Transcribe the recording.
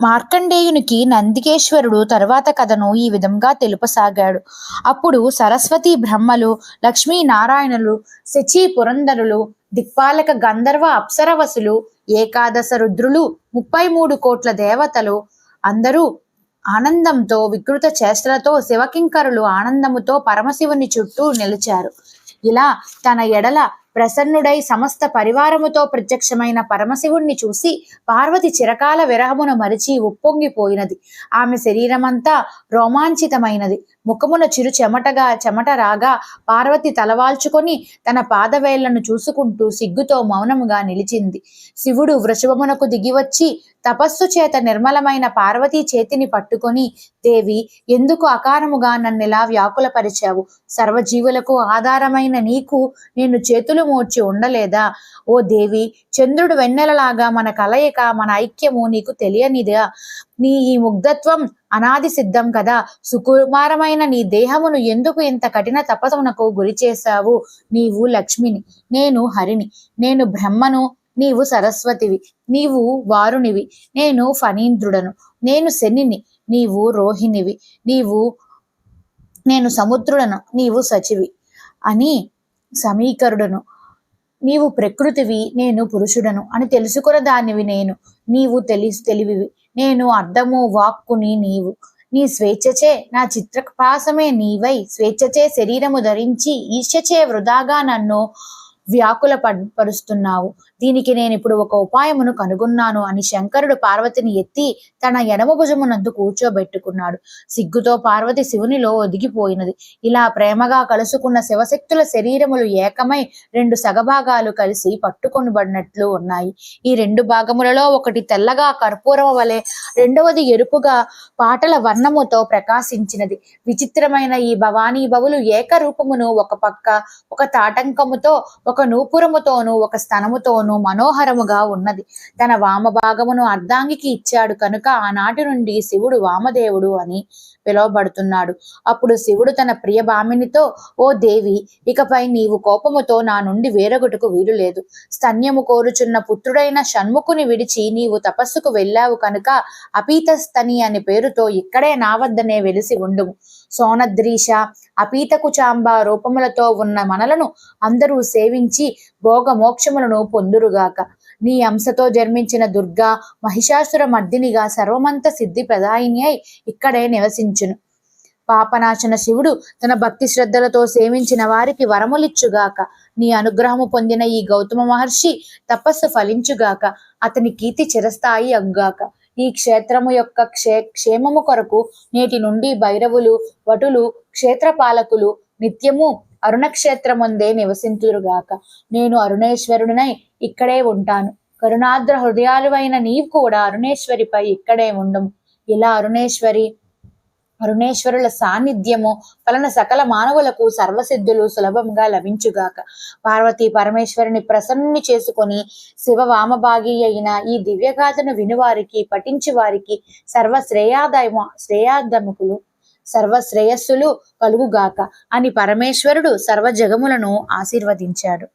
మార్కండేయునికి నందికేశ్వరుడు తరువాత కథను ఈ విధంగా తెలుపసాగాడు. అప్పుడు సరస్వతి బ్రహ్మలు, లక్ష్మీనారాయణులు, శచీ పురంధరులు, దిక్పాలక గంధర్వ అప్సరవసులు, ఏకాదశ రుద్రులు, 33 కోట్ల దేవతలు అందరూ ఆనందంతో వికృత చేష్టలతో, శివకింకరులు ఆనందముతో పరమశివుని చుట్టూ నిలిచారు. ఇలా తన ఎడల ప్రసన్నుడై సమస్త పరివారముతో ప్రత్యక్షమైన పరమశివుణ్ణి చూసి పార్వతి చిరకాల విరహమును మరిచి ఉప్పొంగిపోయినది. ఆమె శరీరమంతా రోమాంచితమైనది. ముఖమున చిరు చెమట రాగా పార్వతి తలవాల్చుకొని తన పాదవేళ్లను చూసుకుంటూ సిగ్గుతో మౌనముగా నిలిచింది. శివుడు వృషభమునకు దిగివచ్చి తపస్సు చేత నిర్మలమైన పార్వతీ చేతిని పట్టుకొని, దేవి, ఎందుకు అకారముగా నన్నెలా వ్యాకులపరిచావు? సర్వజీవులకు ఆధారమైన నీకు నేను చేతులు మోర్చి ఉండలేదా? ఓ దేవి, చంద్రుడు వెన్నెలలాగా మన కలయిక, మన ఐక్యము నీకు తెలియనిదా? నీ ఈ ముగ్ధత్వం అనాది సిద్ధం కదా. సుకుమారమైన నీ దేహమును ఎందుకు ఇంత కఠిన తపస్సునకు గురి చేశావు? నీవు లక్ష్మిని, నేను హరిని. నేను బ్రహ్మను, నీవు సరస్వతివి. నీవు వారునివి, నేను ఫణీంద్రుడను. నేను శనిని, నీవు రోహిణివి. నేను సముద్రుడను, నీవు శచివి అని సమీకరుడను. నీవు ప్రకృతివి, నేను పురుషుడను అని తెలుసుకున్న దానివి నేను. నీవు తెలివివి, నేను అర్థము వాక్కుని నీవు. నీ స్వేచ్ఛచే నా చిత్రపాసమే నీవై స్వేచ్ఛచే శరీరము ధరించి ఈర్ష్యచే వృధాగా నన్ను వ్యాకుల పరుస్తున్నావు. దీనికి నేనిప్పుడు ఒక ఉపాయమును కనుగొన్నాను అని శంకరుడు పార్వతిని ఎత్తి తన ఎడమ భుజమునందు కూర్చోబెట్టుకున్నాడు. సిగ్గుతో పార్వతి శివునిలో ఒదిగిపోయినది. ఇలా ప్రేమగా కలుసుకున్న శివశక్తుల శరీరములు ఏకమై 2 సగభాగాలు కలిసి పట్టుకొనబడినట్లు ఉన్నాయి. ఈ 2 భాగములలో ఒకటి తెల్లగా కర్పూరము వలె, రెండవది ఎరుపుగా పాటల వర్ణముతో ప్రకాశించినది. విచిత్రమైన ఈ భవానీ భవులు ఏకరూపమును ఒక పక్క, ఒక తాటంకముతో, ఒక నూపురముతోనూ, ఒక స్తనముతోనూ మనోహరముగా ఉన్నది. తన వామభాగమును అర్ధాంగికి ఇచ్చాడు కనుక ఆనాటి నుండి శివుడు వామదేవుడు అని పిలువబడుతున్నాడు. అప్పుడు శివుడు తన ప్రియ భామినితో, ఓ దేవి, ఇకపై నీవు కోపముతో నా నుండి వేరొకటుకు వీలు లేదు. స్తన్యము కోరుచున్న పుత్రుడైన షణ్ముఖుని విడిచి నీవు తపస్సుకు వెళ్ళావు కనుక అపీతస్తని అనే పేరుతో ఇక్కడే నా వద్దనే వెలిసి ఉండుము. సోనద్రీష, అపీతకుచాంబ రూపములతో ఉన్న మనలను అందరూ సేవించి భోగ మోక్షములను పొందురుగాక. నీ అంశతో జన్మించిన దుర్గా మహిషాసుర మర్దినిగా సర్వమంత సిద్ధి ప్రదాయిని అయి ఇక్కడే నివసించును. పాపనాశన శివుడు తన భక్తి శ్రద్ధలతో సేవించిన వారికి వరములిచ్చుగాక. నీ అనుగ్రహము పొందిన ఈ గౌతమ మహర్షి తపస్సు ఫలించుగాక. అతని కీర్తి చిరస్థాయి అగ్గాక. ఈ క్షేత్రము యొక్క క్షేమము కొరకు నేటి నుండి భైరవులు, వటులు, క్షేత్రపాలకులు నిత్యము అరుణక్షేత్రముందే నివసింతురుగాక. నేను అరుణేశ్వరుడినై ఇక్కడే ఉంటాను. కరుణాద్ర హృదయాలువైన నీవు కూడా అరుణేశ్వరిపై ఇక్కడే ఉండుము. ఇలా అరుణేశ్వరుల సాన్నిధ్యము వలన సకల మానవులకు సర్వసిద్ధులు సులభంగా లభించుగాక. పార్వతీ పరమేశ్వరుని ప్రసన్నుని చేసుకొని శివ వామభాగి అయిన ఈ దివ్యగాథను వినువారికి, పఠించి వారికి సర్వశ్రేయస్సులు కలుగుగాక అని పరమేశ్వరుడు సర్వ జగములను ఆశీర్వదించాడు.